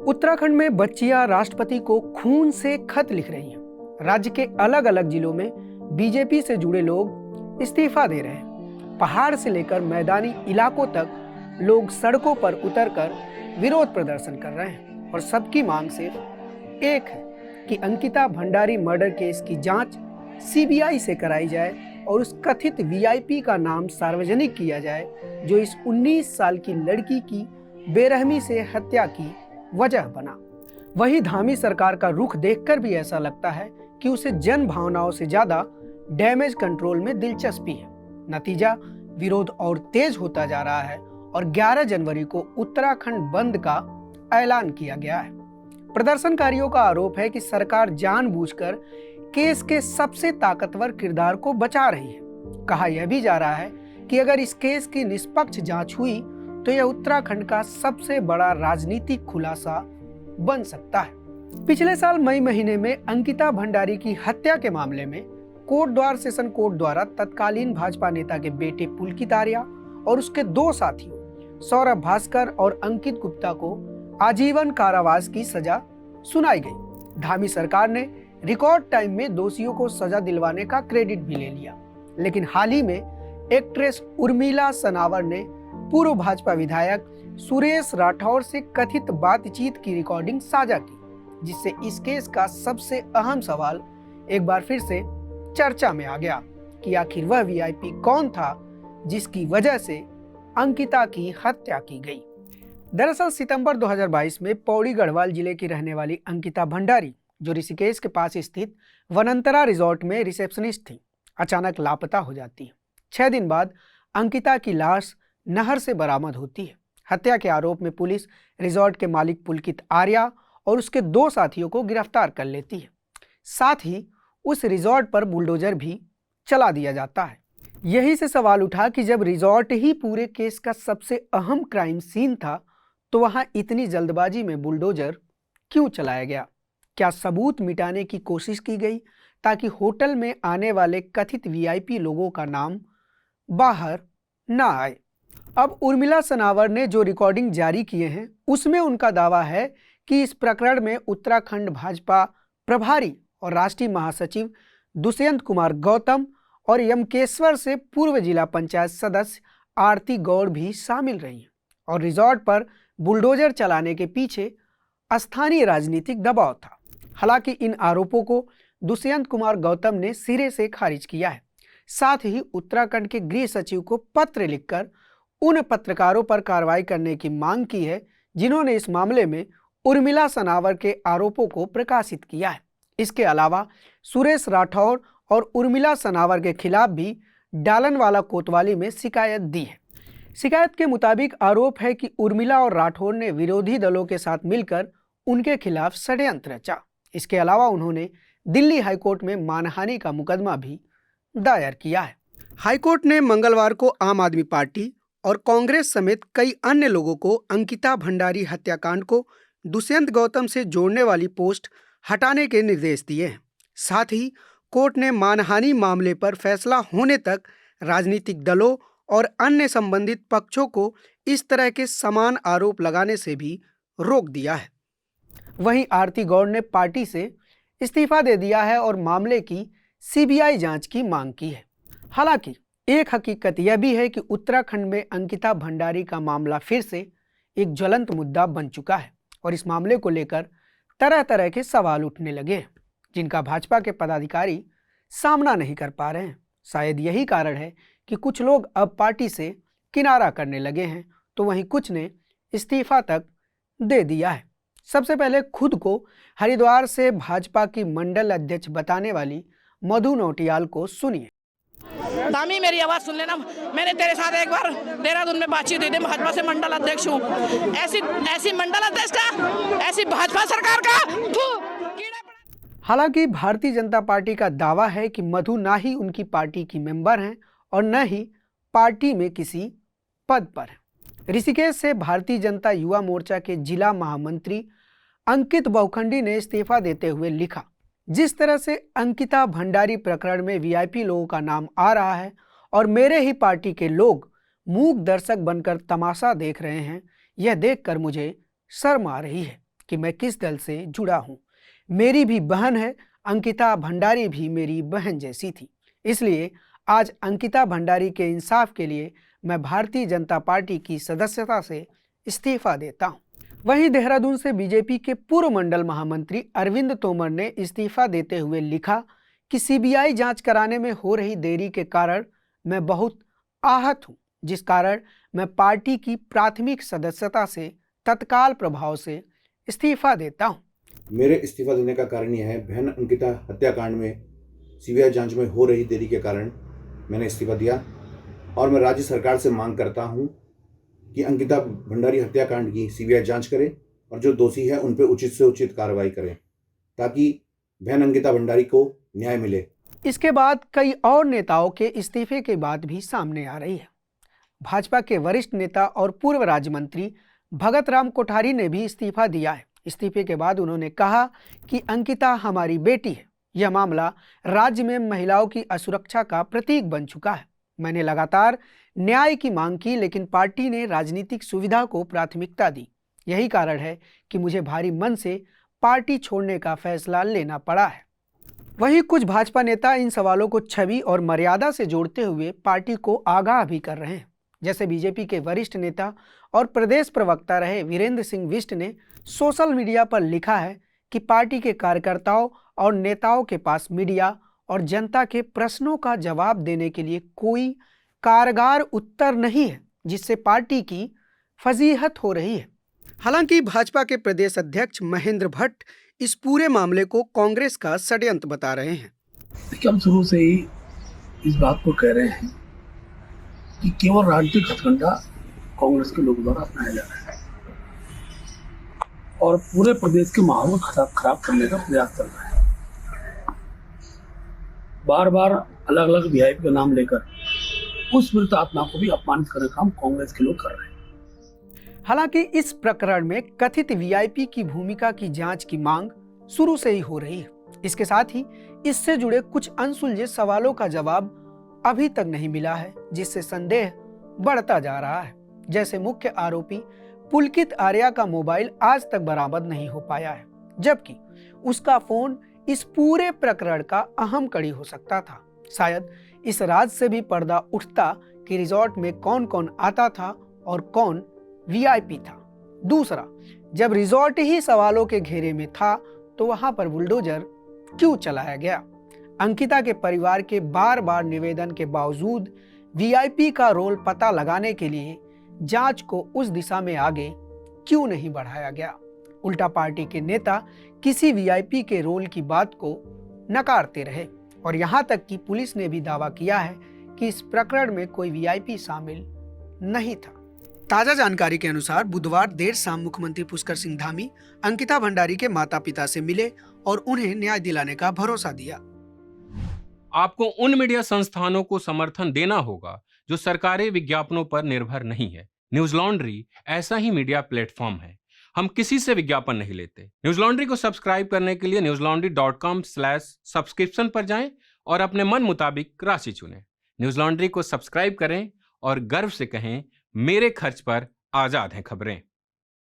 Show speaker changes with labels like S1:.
S1: उत्तराखंड में बच्चियां राष्ट्रपति को खून से खत लिख रही हैं। राज्य के अलग अलग जिलों में बीजेपी से जुड़े लोग इस्तीफा दे रहे हैं। पहाड़ से लेकर मैदानी इलाकों तक लोग सड़कों पर उतरकर विरोध प्रदर्शन कर रहे हैं और सबकी मांग सिर्फ एक है कि अंकिता भंडारी मर्डर केस की जांच सीबीआई से कराई जाए और उस कथित वीआईपी का नाम सार्वजनिक किया जाए जो इस 19 साल की लड़की की बेरहमी से हत्या की वजह बना। वही धामी सरकार का रुख देखकर भी ऐसा लगता है कि उसे जन भावनाओं से ज्यादा डैमेज कंट्रोल में दिलचस्पी है। नतीजा, विरोध और तेज होता जा रहा है और 11 जनवरी को उत्तराखंड बंद का ऐलान किया गया है। प्रदर्शनकारियों का आरोप है कि सरकार जानबूझकर केस के सबसे ताकतवर किरदार को बचा रही है। कहा यह भी जा रहा है कि अगर इस केस की निष्पक्ष जांच हुई तो यह उत्तराखंड का सबसे बड़ा राजनीतिक खुलासा बन सकता है। पिछले साल मई महीने में अंकिता भंडारी की हत्या के मामले में कोटद्वार सेशन कोर्ट द्वारा तत्कालीन भाजपा नेता के बेटे पुलकित आर्या और उसके 2 साथियों सौरभ भास्कर और अंकित गुप्ता को आजीवन कारावास की सजा सुनाई गई। धामी सरकार ने रिकॉर्ड टाइम में दोषियों को सजा दिलवाने का क्रेडिट भी ले लिया, लेकिन हाल ही में एक्ट्रेस उर्मिला सनावर ने पूर्व भाजपा विधायक सुरेश राठौर से कथित बातचीत की रिकॉर्डिंग साझा की, जिससे इस केस का सबसे अहम सवाल एक बार फिर से चर्चा में आ गया कि आखिर वह वीआईपी कौन था जिसकी वजह से अंकिता की हत्या की गई। दरअसल सितंबर 2022 में पौड़ी गढ़वाल जिले की रहने वाली अंकिता भंडारी, जो ऋषिकेश के पास स्थित वनंतरा रिजॉर्ट में रिसेप्शनिस्ट थी, अचानक लापता हो जाती है। 6 दिन बाद अंकिता की लाश नहर से बरामद होती है। हत्या के आरोप में पुलिस रिजॉर्ट के मालिक पुलकित आर्या और उसके 2 साथियों को गिरफ्तार कर लेती है। साथ ही उस रिजॉर्ट पर बुलडोजर भी चला दिया जाता है। यही से सवाल उठा कि जब रिजॉर्ट ही पूरे केस का सबसे अहम क्राइम सीन था तो वहां इतनी जल्दबाजी में बुलडोजर क्यों चलाया गया? क्या सबूत मिटाने की कोशिश की गई ताकि होटल में आने वाले कथित वीआईपी लोगों का नाम बाहर ना आए? अब उर्मिला सनावर ने जो रिकॉर्डिंग जारी किए हैं उसमें उनका दावा है कि इस प्रकरण में उत्तराखंड भाजपा प्रभारी और राष्ट्रीय महासचिव दुष्यंत कुमार गौतम और यमकेश्वर से पूर्व जिला पंचायत सदस्य आरती गौड़ भी शामिल रही हैं और रिजॉर्ट पर बुलडोजर चलाने के पीछे स्थानीय राजनीतिक दबाव था। हालांकि इन आरोपों को दुष्यंत कुमार गौतम ने सिरे से खारिज किया है। साथ ही उत्तराखंड के गृह सचिव को पत्र लिखकर उन पत्रकारों पर कार्रवाई करने की मांग की है जिन्होंने इस मामले में उर्मिला सनावर के आरोपों को प्रकाशित किया है। इसके अलावा सुरेश राठौर और उर्मिला सनावर के खिलाफ भी डालनवाला कोतवाली में शिकायत दी है। शिकायत के मुताबिक आरोप है कि उर्मिला और राठौर ने विरोधी दलों के साथ मिलकर उनके खिलाफ षड्यंत्र रचा। इसके अलावा उन्होंने दिल्ली हाईकोर्ट में मानहानि का मुकदमा भी दायर किया है। हाईकोर्ट ने मंगलवार को आम आदमी पार्टी और कांग्रेस समेत कई अन्य लोगों को अंकिता भंडारी हत्याकांड को दुष्यंत गौतम से जोड़ने वाली पोस्ट हटाने के निर्देश दिए हैं। साथ ही कोर्ट ने मानहानि मामले पर फैसला होने तक राजनीतिक दलों और अन्य संबंधित पक्षों को इस तरह के समान आरोप लगाने से भी रोक दिया है। वहीं आरती गौड़ ने पार्टी से इस्तीफा दे दिया है और मामले की सीबीआई जांच की मांग की है। हालांकि एक हकीकत यह भी है कि उत्तराखंड में अंकिता भंडारी का मामला फिर से एक ज्वलंत मुद्दा बन चुका है और इस मामले को लेकर तरह तरह के सवाल उठने लगे हैं जिनका भाजपा के पदाधिकारी सामना नहीं कर पा रहे हैं। शायद यही कारण है कि कुछ लोग अब पार्टी से किनारा करने लगे हैं तो वहीं कुछ ने इस्तीफा तक दे दिया है। सबसे पहले खुद को हरिद्वार से भाजपा की मंडल अध्यक्ष बताने वाली मधु नौटियाल को सुनिए।
S2: दामी, मेरी आवाज सुन लेना। मैंने तेरे साथ एक बार देहरादून में बातचीत हुई थी। भाजपा से मंडल अध्यक्ष हूँ। ऐसी मंडल अध्यक्ष का, ऐसी भाजपा सरकार का।
S1: हालांकि भारतीय जनता पार्टी का दावा है कि मधु ना ही उनकी पार्टी की मेंबर हैं और न ही पार्टी में किसी पद पर है। ऋषिकेश से भारतीय जनता युवा मोर्चा के जिला महामंत्री अंकित बहुखंडी ने इस्तीफा देते हुए लिखा, जिस तरह से अंकिता भंडारी प्रकरण में वीआईपी लोगों का नाम आ रहा है और मेरे ही पार्टी के लोग मूक दर्शक बनकर तमाशा देख रहे हैं, यह देखकर मुझे शर्म आ रही है। कि मैं किस दल से जुड़ा हूं। मेरी भी बहन है, अंकिता भंडारी भी मेरी बहन जैसी थी। इसलिए आज अंकिता भंडारी के इंसाफ के लिए मैं भारतीय जनता पार्टी की सदस्यता से इस्तीफा देता हूं। वहीं देहरादून से बीजेपी के पूर्व मंडल महामंत्री अरविंद तोमर ने इस्तीफा देते हुए लिखा कि सीबीआई जांच कराने में हो रही देरी के कारण मैं बहुत आहत हूं, जिस कारण मैं पार्टी की प्राथमिक सदस्यता से तत्काल प्रभाव से इस्तीफा देता हूं।
S3: मेरे इस्तीफा देने का कारण यह है, बहन अंकिता हत्याकांड में सीबीआई जांच में हो रही देरी के कारण मैंने इस्तीफा दिया और मैं राज्य सरकार से मांग करता हूं कि अंकिता भंडारी हत्याकांड की सीबीआई जांच करे और जो दोषी है उन पर उचित से उचित कार्रवाई करें ताकि बहन अंकिता भंडारी को न्याय मिले।
S1: इसके बाद कई और नेताओं के इस्तीफे की बात भी सामने आ रही है। भाजपा के वरिष्ठ नेता और पूर्व राज्य मंत्री भगत राम कोठारी ने भी इस्तीफा दिया है। इस्तीफे के बाद उन्होंने कहा कि अंकिता हमारी बेटी है। यह मामला राज्य में महिलाओं की असुरक्षा का प्रतीक बन चुका है। मैंने लगातार न्याय की मांग की, लेकिन पार्टी ने राजनीतिक सुविधा को प्राथमिकता दी। यही कारण है कि मुझे भारी मन से पार्टी छोड़ने का फैसला लेना पड़ा है। वहीं कुछ भाजपा नेता इन सवालों को छवि और मर्यादा से जोड़ते हुए पार्टी को आगाह भी कर रहे हैं। जैसे बीजेपी के वरिष्ठ नेता और प्रदेश प्रवक्ता रहे वीरेंद्र सिंह बिष्ट ने सोशल मीडिया पर लिखा है कि पार्टी के कार्यकर्ताओं और नेताओं के पास मीडिया और जनता के प्रश्नों का जवाब देने के लिए कोई कारगर उत्तर नहीं है, जिससे पार्टी की फजीहत हो रही है। हालांकि भाजपा के प्रदेश अध्यक्ष महेंद्र भट्ट इस पूरे मामले को कांग्रेस का षड्यंत्र बता रहे हैं।
S4: देखिए, हम शुरू से ही इस बात को कह रहे हैं कि केवल राजनीतिक हथकंडा कांग्रेस के लोगों द्वारा अपनाया जा रहा है और पूरे प्रदेश के माहौल को खराब करने का प्रयास चल रहा है। बार बार अलग अलग वीआईपी का नाम लेकर उस मृत आत्मा को भी अपमानित करने का काम कांग्रेस के लोग कर रहे हैं।
S1: हालांकि इस प्रकरण में कथित वीआईपी की भूमिका की जांच की मांग शुरू से ही हो रही है। इसके साथ ही इससे जुड़े कुछ अनसुलझे सवालों का जवाब अभी तक नहीं मिला है, जिससे संदेह बढ़ता जा रहा है। जैसे मुख्य आरोपी पुलकित आर्या का मोबाइल आज तक बरामद नहीं हो पाया है, जबकि उसका फोन इस पूरे प्रकरण का अहम कड़ी हो सकता था। शायद इस राज से भी पर्दा उठता कि रिजॉर्ट में कौन कौन आता था और कौन वीआईपी था। दूसरा, जब रिजॉर्ट ही सवालों के घेरे में था तो वहां पर बुलडोजर क्यों चलाया गया? अंकिता के परिवार के बार बार निवेदन के बावजूद वीआईपी का रोल पता लगाने के लिए जांच को उस दिशा में आगे क्यों नहीं बढ़ाया गया? उल्टा पार्टी के नेता किसी वीआईपी के रोल की बात को नकारते रहे और यहां तक कि पुलिस ने भी दावा किया है कि इस प्रकरण में कोई वीआईपी शामिल नहीं था। ताजा जानकारी के अनुसार बुधवार देर शाम मुख्यमंत्री पुष्कर सिंह धामी अंकिता भंडारी के माता पिता से मिले और उन्हें न्याय दिलाने का भरोसा दिया।
S5: आपको उन मीडिया संस्थानों को समर्थन देना होगा जो सरकारी विज्ञापनों पर निर्भर नहीं है। न्यूज लॉन्ड्री ऐसा ही मीडिया प्लेटफॉर्म है। हम किसी से विज्ञापन नहीं लेते। न्यूज लॉन्ड्री को सब्सक्राइब करने के लिए newslaundry.com/subscription पर जाएं और अपने मन मुताबिक राशि चुनें। न्यूज लॉन्ड्री को सब्सक्राइब करें और गर्व से कहें, मेरे खर्च पर आजाद हैं खबरें।